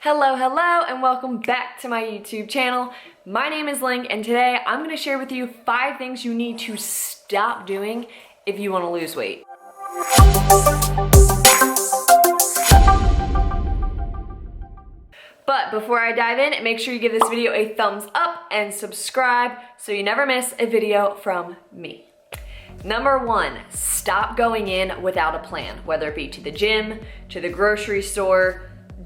Hello, and welcome back to my YouTube channel. My name is Link, and today I'm going to share with you 5 things you need to stop doing if you want to lose weight. But before I dive in, make sure you give this video a thumbs up and subscribe so you never miss a video from me. Number 1, stop going in without a plan, whether it be to the gym, to the grocery store,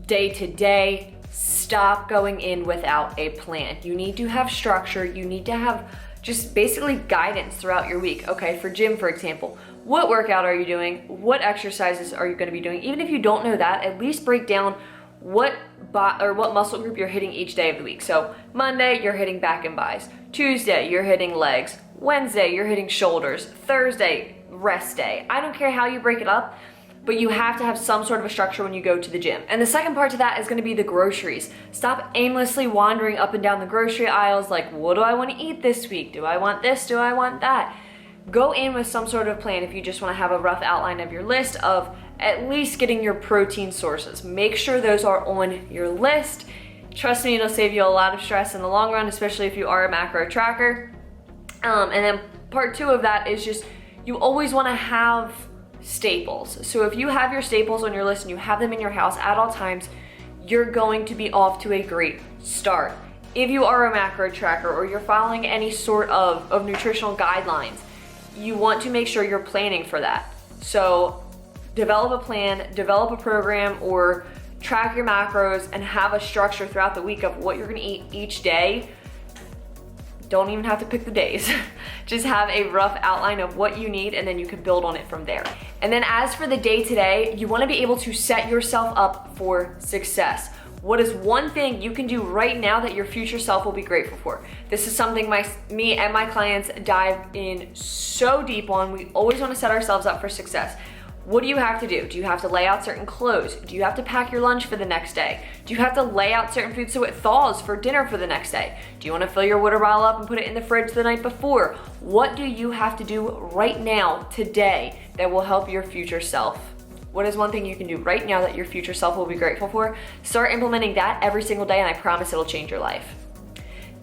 day to day. Stop going in without a plan. You need to have structure. You need to have just basically guidance throughout your week. Okay, for gym, for example, what workout are you doing? What exercises are you going to be doing? Even if you don't know that, at least break down what muscle group you're hitting each day of the week. So Monday, you're hitting back and buys. Tuesday, you're hitting legs. Wednesday, you're hitting shoulders. Thursday, rest day. I don't care how you break it up, but you have to have some sort of a structure when you go to the gym. And the second part to that is gonna be the groceries. Stop aimlessly wandering up and down the grocery aisles like, what do I wanna eat this week? Do I want this? Do I want that? Go in with some sort of plan if you just wanna have a rough outline of your list of at least getting your protein sources. Make sure those are on your list. Trust me, it'll save you a lot of stress in the long run, especially if you are a macro tracker. And then part 2 of that is just, you always wanna have staples. So if you have your staples on your list and you have them in your house at all times, you're going to be off to a great start. If you are a macro tracker or you're following any sort of nutritional guidelines, you want to make sure you're planning for that. So develop a plan, develop a program, or track your macros and have a structure throughout the week of what you're gonna eat each day. Don't even have to pick the days. Just have a rough outline of what you need, and then you can build on it from there. And then as for the day-to-day, you wanna be able to set yourself up for success. What is one thing you can do right now that your future self will be grateful for? This is something me and my clients dive in so deep on. We always wanna set ourselves up for success. What do you have to do? Do you have to lay out certain clothes? Do you have to pack your lunch for the next day? Do you have to lay out certain food so it thaws for dinner for the next day? Do you want to fill your water bottle up and put it in the fridge the night before? What do you have to do right now, today, that will help your future self? What is one thing you can do right now that your future self will be grateful for? Start implementing that every single day, and I promise it'll change your life.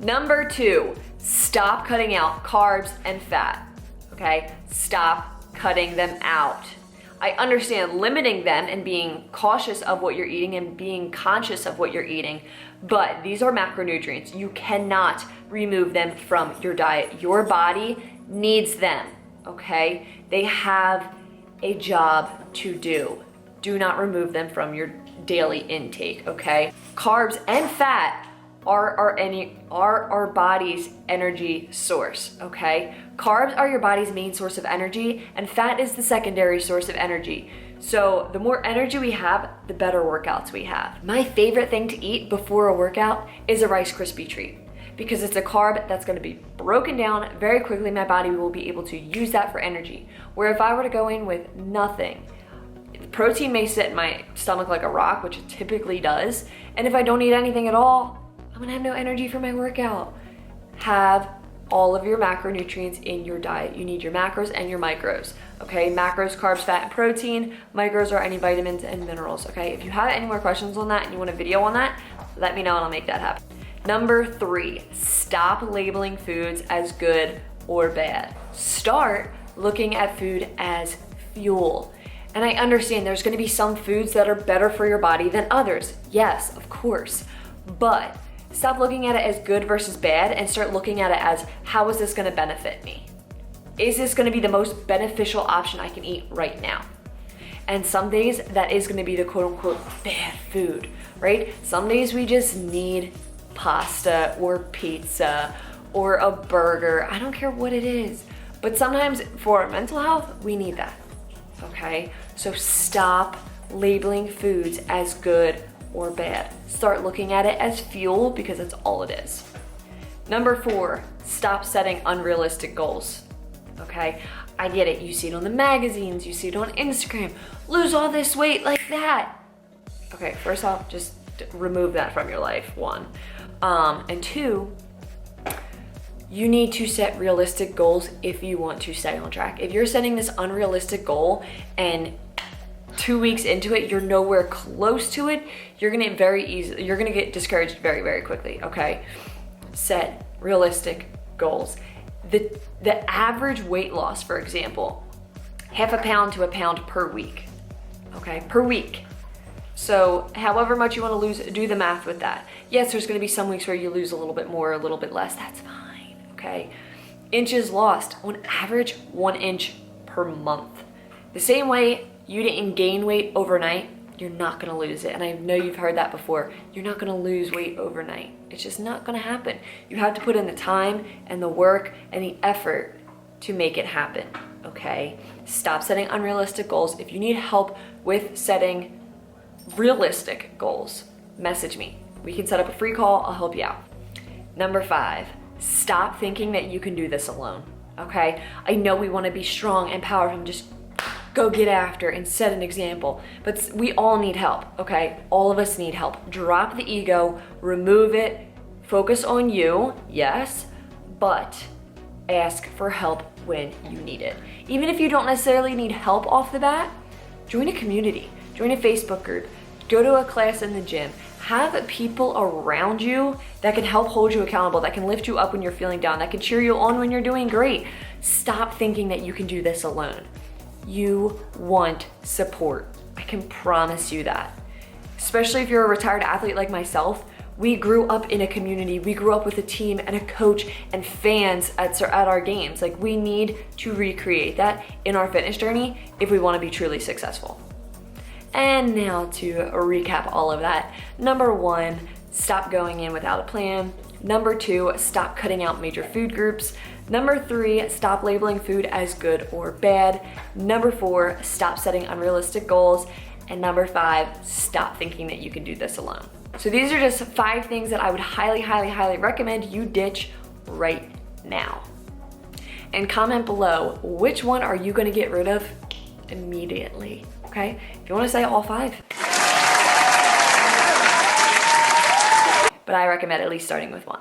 Number 2, stop cutting out carbs and fat, okay? Stop cutting them out. I understand limiting them and being cautious of what you're eating and being conscious of what you're eating, but these are macronutrients. You cannot remove them from your diet. Your body needs them, okay? They have a job to do. Do not remove them from your daily intake, okay? Carbs and fat are our body's energy source, okay? Carbs are your body's main source of energy, and fat is the secondary source of energy. So the more energy we have, the better workouts we have. My favorite thing to eat before a workout is a Rice Krispie treat, because it's a carb that's gonna be broken down very quickly. My body will be able to use that for energy. Where if I were to go in with nothing, protein may sit in my stomach like a rock, which it typically does, and if I don't eat anything at all, I'm gonna have no energy for my workout. Have all of your macronutrients in your diet. You need your macros and your micros, okay? Macros, carbs, fat, and protein. Micros are any vitamins and minerals, okay? If you have any more questions on that and you want a video on that, let me know and I'll make that happen. Number 3, stop labeling foods as good or bad. Start looking at food as fuel. And I understand there's gonna be some foods that are better for your body than others. Yes, of course, but stop looking at it as good versus bad and start looking at it as, how is this gonna benefit me? Is this gonna be the most beneficial option I can eat right now? And some days that is gonna be the quote unquote bad food, right? Some days we just need pasta or pizza or a burger. I don't care what it is. But sometimes for our mental health, we need that, okay? So stop labeling foods as good or bad. Start looking at it as fuel, because that's all it is. Number 4, stop setting unrealistic goals, okay? I get it, you see it on the magazines, you see it on Instagram, lose all this weight like that. Okay, first off, just remove that from your life, 1. And 2, you need to set realistic goals if you want to stay on track. If you're setting this unrealistic goal and 2 weeks into it, you're nowhere close to it, you're gonna get discouraged very, very quickly, okay? Set realistic goals. The average weight loss, for example, 1/2 pound to 1 pound per week, okay? Per week. So however much you wanna lose, do the math with that. Yes, there's gonna be some weeks where you lose a little bit more, a little bit less, that's fine, okay? Inches lost, on average, 1 inch per month. The same way you didn't gain weight overnight, you're not gonna lose it. And I know you've heard that before. You're not gonna lose weight overnight. It's just not gonna happen. You have to put in the time and the work and the effort to make it happen, okay? Stop setting unrealistic goals. If you need help with setting realistic goals, message me. We can set up a free call, I'll help you out. Number 5, stop thinking that you can do this alone, okay? I know we wanna be strong and powerful and just go get after and set an example, but we all need help, okay? All of us need help. Drop the ego, remove it, focus on you, yes, but ask for help when you need it. Even if you don't necessarily need help off the bat, join a community, join a Facebook group, go to a class in the gym, have people around you that can help hold you accountable, that can lift you up when you're feeling down, that can cheer you on when you're doing great. Stop thinking that you can do this alone. You want support. I can promise you that. Especially if you're a retired athlete like myself, we grew up in a community, we grew up with a team and a coach and fans at our games. Like, we need to recreate that in our fitness journey if we want to be truly successful. And now to recap all of that. Number 1, stop going in without a plan. Number 2, stop cutting out major food groups. Number 3, stop labeling food as good or bad. Number 4, stop setting unrealistic goals. And number 5, stop thinking that you can do this alone. So these are just 5 things that I would highly, highly, highly recommend you ditch right now. And comment below, which one are you gonna get rid of immediately, okay? If you wanna say all 5. But I recommend at least starting with 1.